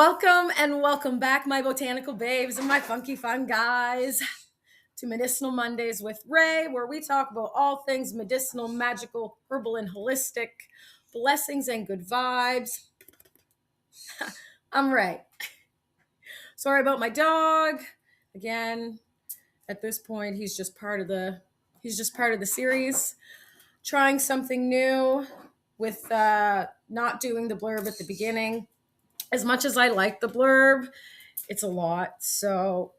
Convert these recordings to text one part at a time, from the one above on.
And welcome back, my botanical babes and my funky fun guys, to Medicinal Mondays with Ray, where we talk about all things medicinal, magical, herbal, and holistic, blessings and good vibes. I'm Ray. Sorry about my dog. Again, at this point, he's just part of the series. Trying something new with not doing the blurb at the beginning. As much as I like the blurb, it's a lot. So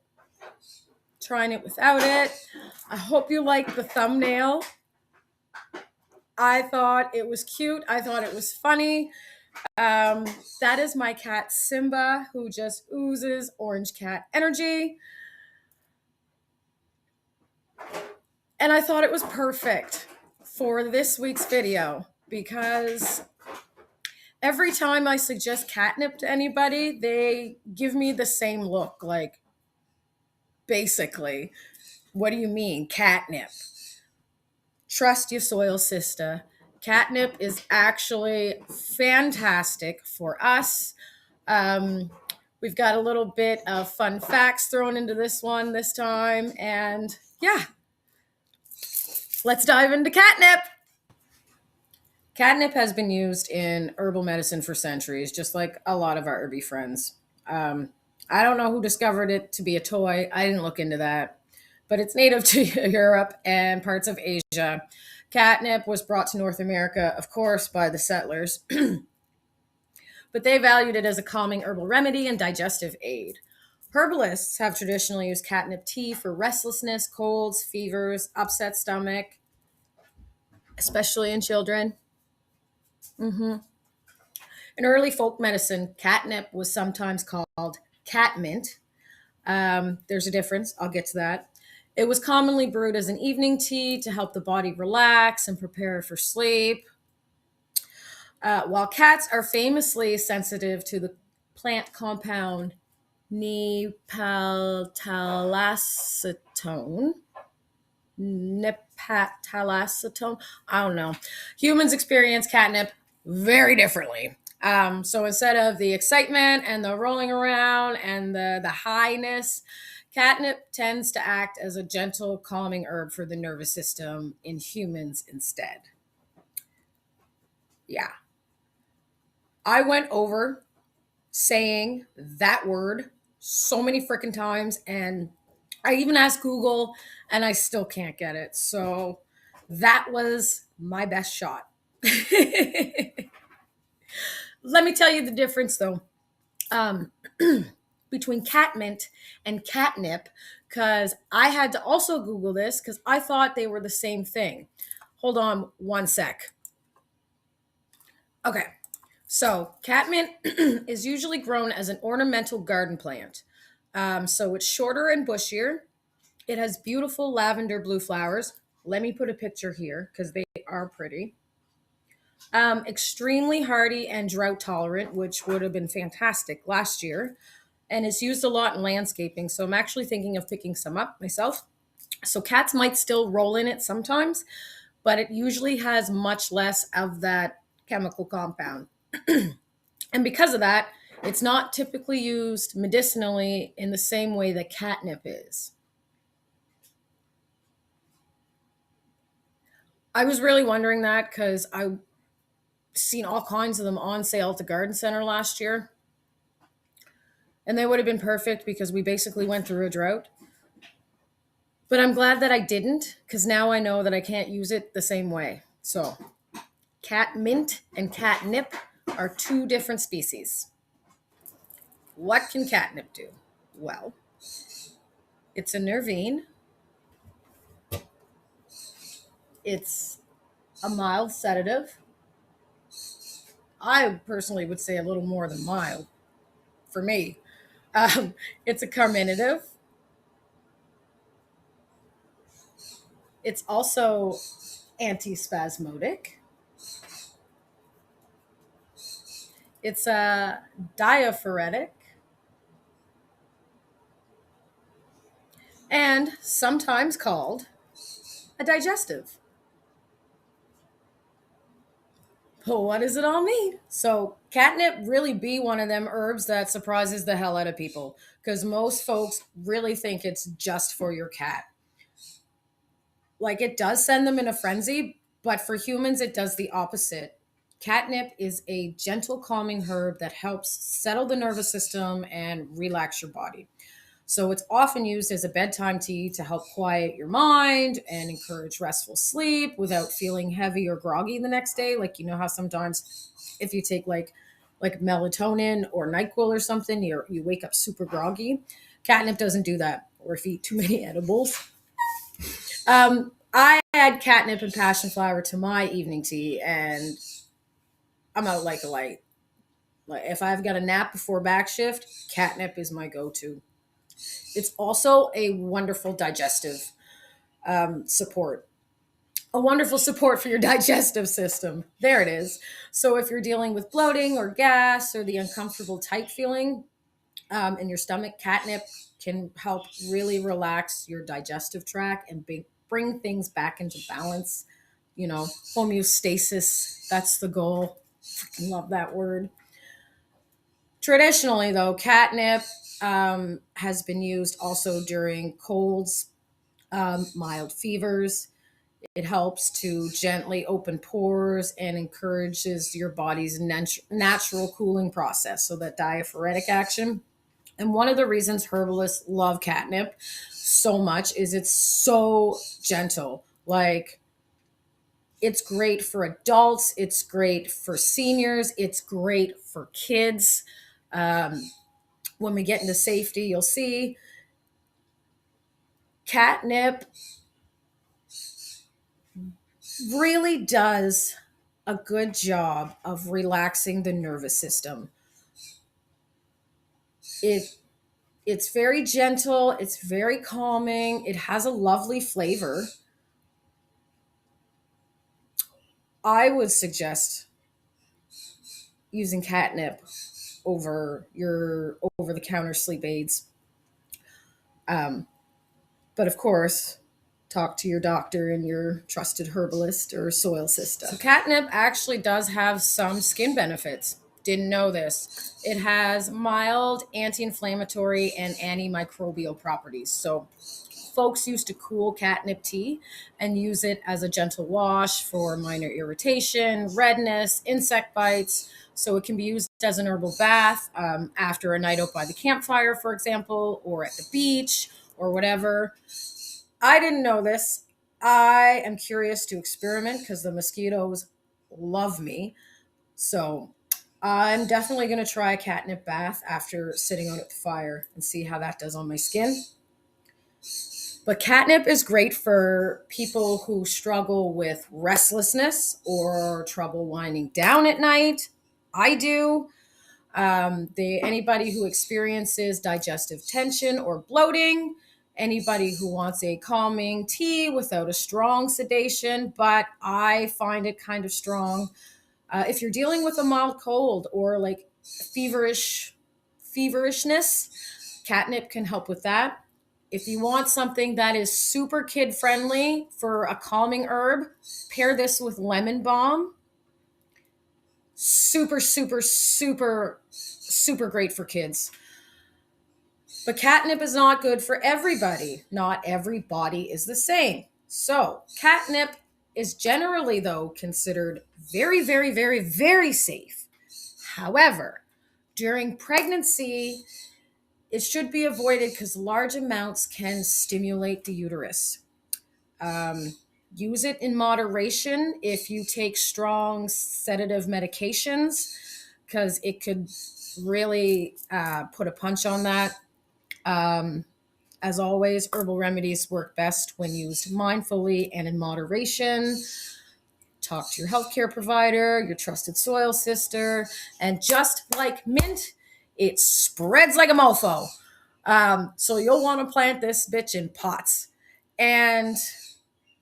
trying it without it. I hope you like the thumbnail. I thought it was cute. I thought it was funny. That is my cat Simba, who just oozes orange cat energy. And I thought it was perfect for this week's video because every time I suggest catnip to anybody, they give me the same look. Like, basically, what do you mean, catnip? Trust your soil sister. Catnip is actually fantastic for us. We've got a little bit of fun facts thrown into this one this time. And yeah, let's dive into catnip. Catnip has been used in herbal medicine for centuries, just like a lot of our herby friends. I don't know who discovered it to be a toy. I didn't look into that. But it's native to Europe and parts of Asia. Catnip was brought to North America, of course, by the settlers, but they valued it as a calming herbal remedy and digestive aid. Herbalists have traditionally used catnip tea for restlessness, colds, fevers, upset stomach, especially in children. In early folk medicine, catnip was sometimes called catmint. There's a difference. I'll get to that. It was commonly brewed as an evening tea to help the body relax and prepare for sleep. While cats are famously sensitive to the plant compound nepentalacetate, I don't know. Humans experience catnip very differently. So instead of the excitement and the rolling around and the highness, catnip tends to act as a gentle calming herb for the nervous system in humans instead. Yeah. I went over saying that word so many freaking times, and I even asked Google and I still can't get it. So that was my best shot. Let me tell you the difference though. Between catmint and catnip, because I had to also Google this because I thought they were the same thing. Hold on one sec. Okay, so catmint is usually grown as an ornamental garden plant. So it's shorter and bushier. It has beautiful lavender blue flowers. Let me put a picture here because they are pretty. Extremely hardy and drought tolerant, which would have been fantastic last year. And it's used a lot in landscaping. So I'm actually thinking of picking some up myself. So cats might still roll in it sometimes, but it usually has much less of that chemical compound. And because of that, it's not typically used medicinally in the same way that catnip is. I was really wondering that because I've seen all kinds of them on sale at the garden center last year. And they would have been perfect because we basically went through a drought. But I'm glad that I didn't because now I know that I can't use it the same way. So catmint and catnip are two different species. What can catnip do? Well, it's a nervine. It's a mild sedative. I personally would say a little more than mild for me. It's a carminative. It's also antispasmodic. It's a diaphoretic. And sometimes called a digestive. Well, what does it all mean? So, catnip really be one of them herbs that surprises the hell out of people because most folks really think it's just for your cat. Like it does send them in a frenzy, but for humans, it does the opposite. Catnip is a gentle, calming herb that helps settle the nervous system and relax your body. So it's often used as a bedtime tea to help quiet your mind and encourage restful sleep without feeling heavy or groggy the next day. Like you know how sometimes if you take like melatonin or NyQuil or something, you wake up super groggy. Catnip doesn't do that, or if you eat too many edibles. I add catnip and passion flower to my evening tea, and I'm out like a light. Like if I've got a nap before back shift, catnip is my go-to. It's also a wonderful digestive support. A wonderful support for your digestive system. There it is. So if you're dealing with bloating or gas or the uncomfortable tight feeling in your stomach, catnip can help really relax your digestive tract and bring things back into balance. You know, homeostasis. That's the goal. Freaking love that word. Traditionally, though, catnip has been used also during colds, mild fevers. It helps to gently open pores and encourages your body's natural cooling process, so that diaphoretic action. And one of the reasons herbalists love catnip so much is it's so gentle. Like it's great for adults, it's great for seniors, it's great for kids. Um, when we get into safety, you'll see catnip really does a good job of relaxing the nervous system. It it's very gentle, it's very calming, it has a lovely flavor. I would suggest using catnip over your over the counter sleep aids. Um, but of course, talk to your doctor and your trusted herbalist or soil system. So catnip actually does have some skin benefits. Didn't know this. It has mild anti-inflammatory and antimicrobial properties. So folks used to cool catnip tea and use it as a gentle wash for minor irritation, redness, insect bites. So it can be used as an herbal bath after a night out by the campfire, for example, or at the beach or whatever. I didn't know this. I am curious to experiment because the mosquitoes love me. So I'm definitely going to try a catnip bath after sitting out at the fire and see how that does on my skin. But catnip is great for people who struggle with restlessness or trouble winding down at night. I do. Anybody who experiences digestive tension or bloating, anybody who wants a calming tea without a strong sedation, but I find it kind of strong. If you're dealing with a mild cold or like feverishness, catnip can help with that. If you want something that is super kid friendly for a calming herb, pair this with lemon balm. Super, super, super, super great for kids. But catnip is not good for everybody. Not every body is the same. So, catnip is generally, though, considered very, very, very, very safe. However, during pregnancy, it should be avoided because large amounts can stimulate the uterus. Um, Use it in moderation if you take strong sedative medications because it could really put a punch on that. Um, as always, herbal remedies work best when used mindfully and in moderation. Talk to your healthcare provider, your trusted soil sister, and just like mint, it spreads like a mofo. So you'll want to plant this bitch in pots. And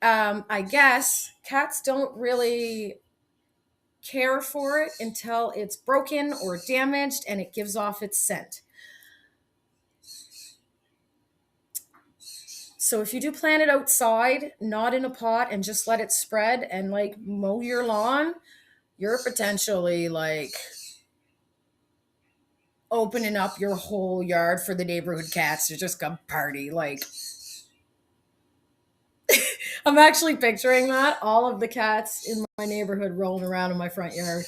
I guess cats don't really care for it until it's broken or damaged and it gives off its scent. So if you do plant it outside, not in a pot, and just let it spread and like mow your lawn, you're potentially like opening up your whole yard for the neighborhood cats to just come party. Like, I'm actually picturing that. All of the cats in my neighborhood rolling around in my front yard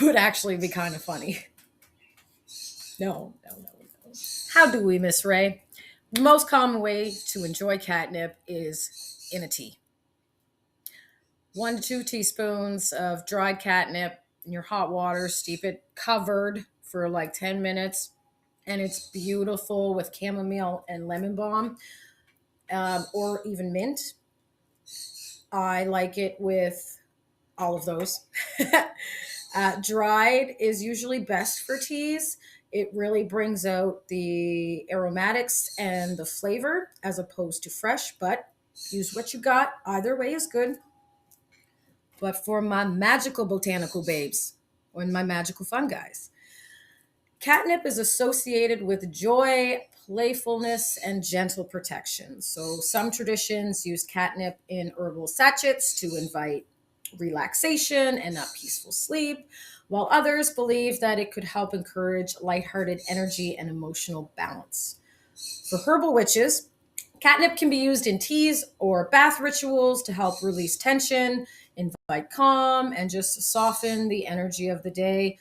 would actually be kind of funny. No, no, no, no. How do we, Miss Ray? The most common way to enjoy catnip is in a tea. 1 to 2 teaspoons of dried catnip in your hot water, steep it covered for like 10 minutes. And it's beautiful with chamomile and lemon balm, or even mint. I like it with all of those. Dried is usually best for teas. It really brings out the aromatics and the flavor as opposed to fresh, but use what you got. Either way is good. But for my magical botanical babes and my magical fun guys, catnip is associated with joy, playfulness, and gentle protection. So some traditions use catnip in herbal sachets to invite relaxation and a peaceful sleep, while others believe that it could help encourage lighthearted energy and emotional balance. For herbal witches, catnip can be used in teas or bath rituals to help release tension, invite calm, and just soften the energy of the day.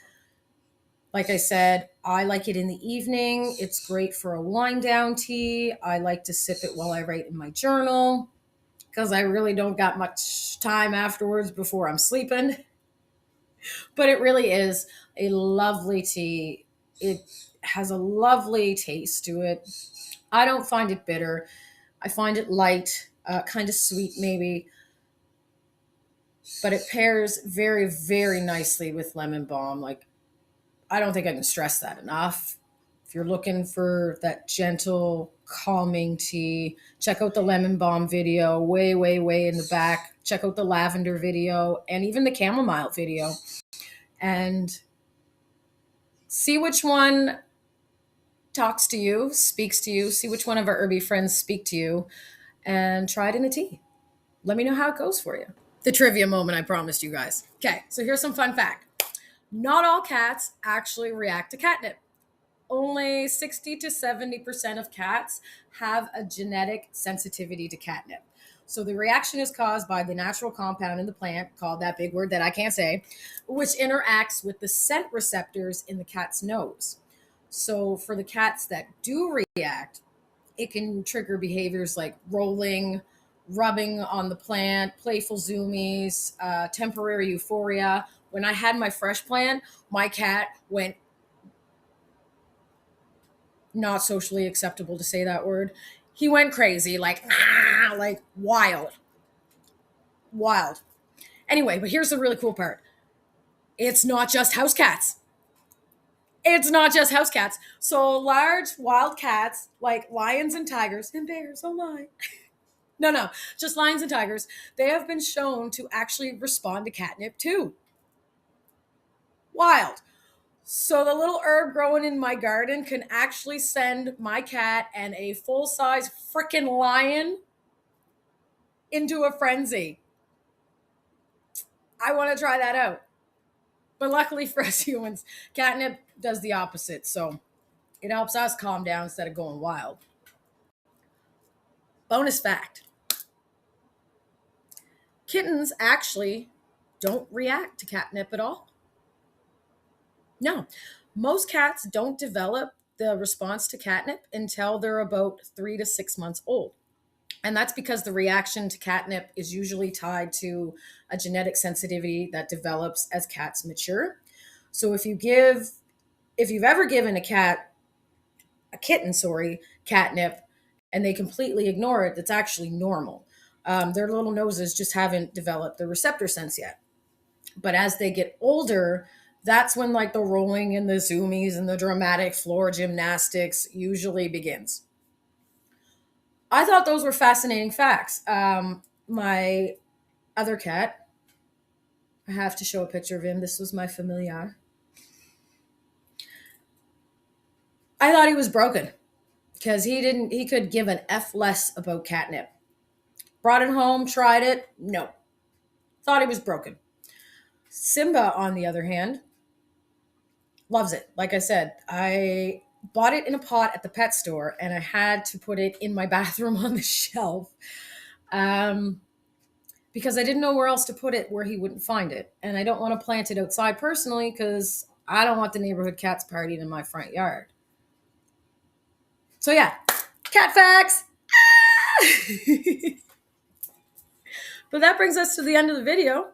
Like I said, I like it in the evening. It's great for a wind down tea. I like to sip it while I write in my journal because I really don't got much time afterwards before I'm sleeping. But it really is a lovely tea. It has a lovely taste to it. I don't find it bitter. I find it light, kind of sweet maybe, but it pairs very, very nicely with lemon balm. Like, I don't think I can stress that enough. If you're looking for that gentle, calming tea, check out the lemon balm video way, way, way in the back. Check out the lavender video and even the chamomile video and see which one talks to you, speaks to you. See which one of our herby friends speak to you and try it in a tea. Let me know how it goes for you. The trivia moment I promised you guys. Okay, so here's some fun fact. Not all cats actually react to catnip. Only 60 to 70% of cats have a genetic sensitivity to catnip. So the reaction is caused by the natural compound in the plant, called that big word that I can't say, which interacts with the scent receptors in the cat's nose. So for the cats that do react, it can trigger behaviors like rolling, rubbing on the plant, playful zoomies, temporary euphoria. When I had my fresh plant, my cat went, not socially acceptable to say that word. He went crazy, like, ah, like wild, wild. Anyway, but here's the really cool part. It's not just house cats. It's not just house cats. So large wild cats like lions and tigers and bears, oh my. No, no, just lions and tigers. They have been shown to actually respond to catnip too. Wild. So the little herb growing in my garden can actually send my cat and a full-size freaking lion into a frenzy. I want to try that out. But luckily for us humans, catnip does the opposite. So it helps us calm down instead of going wild. Bonus fact. Kittens actually don't react to catnip at all. No, most cats don't develop the response to catnip until they're about 3 to 6 months old. And that's because the reaction to catnip is usually tied to a genetic sensitivity that develops as cats mature. So if you've ever given a kitten, sorry, catnip, and they completely ignore it, that's actually normal. Their little noses just haven't developed the receptor sense yet. But as they get older, that's when like the rolling and the zoomies and the dramatic floor gymnastics usually begins. I thought those were fascinating facts. My other cat, I have to show a picture of him. This was my familiar. I thought he was broken because he could give an F less about catnip. Brought it home, tried it. No. thought he was broken. Simba, on the other hand, loves it. Like I said, I bought it in a pot at the pet store and I had to put it in my bathroom on the shelf because I didn't know where else to put it where he wouldn't find it. And I don't want to plant it outside personally because I don't want the neighborhood cats partying in my front yard. So yeah, cat facts. But that brings us to the end of the video.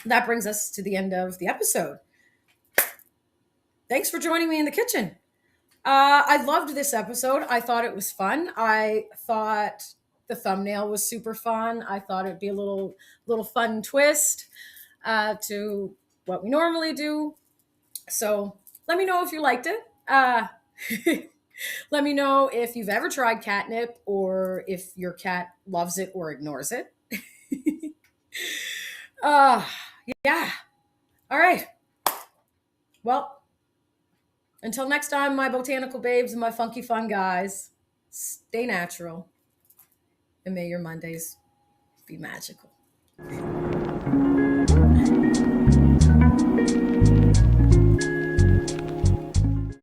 That brings us to the end of the episode. Thanks for joining me in the kitchen. I loved this episode. I thought it was fun. I thought the thumbnail was super fun. I thought it'd be a little fun twist to what we normally do. So let me know if you liked it. Let me know if you've ever tried catnip or if your cat loves it or ignores it. Yeah. All right. Well, until next time, my botanical babes and my funky fun guys, stay natural and may your Mondays be magical.